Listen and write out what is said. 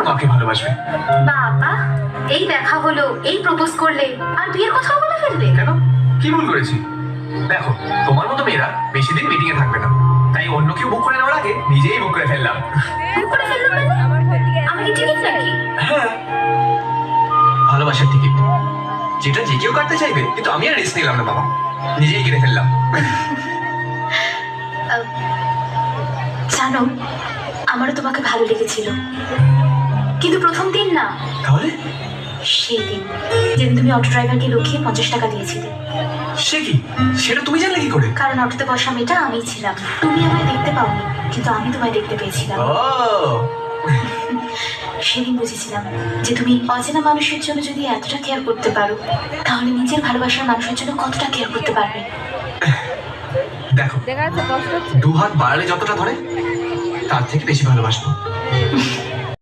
মাকে ভালোবাসবে। বাবা, এই দেখা হলো, এই প্রপোজ করলে, আর বিয়ের কথাও বলে ফেলবে? কেন, কি ভুল করেছি? দেখো, তোমার মতো মেয়েরা বেশি দিন মিটিং এ থাকবে না, তাই অন্য কেউ বুক করে নেওয়ার আগে নিজেই বুক করে ফেললাম। বুক করে ফেললাম মানে? আমি কি টিকিট নাকি? হ্যাঁ, ভালোবাসার টিকিট, যেটা যে কেউ কাটতে চাইবে, কিন্তু আমি আর রিস্ক নিলাম না বাবা, নিজেই কেটে ফেললাম। জানো, আমারও তোমাকে ভালো লেগেছিল, কিন্তু প্রথম দিন না, তাহলে সেই দিন যেদিন তুমি অটো ড্রাইভারকে লুকিয়ে 50 টাকা দিয়েছিলে। সে কি, সেটা তুমি জানলে কি করে? কারণ অটোতে বসা মেয়েটা আমিই ছিলাম। তুমি আমায় দেখতে পাওনি, কিন্তু আমি তোমায় দেখতে পেয়েছিলাম। ও, সেদিন বুঝেছিলাম যে তুমি অচেনা মানুষের জন্য যদি এতটা কেয়ার করতে পারো, তাহলে নিজের ভালোবাসার মানুষের জন্য কতটা কেয়ার করতে পারবে। দেখো, দেখা যাচ্ছে কষ্ট হচ্ছে। দু হাত বাড়ালে যতটা ধরে, তার থেকে বেশি ভালোবাসবো।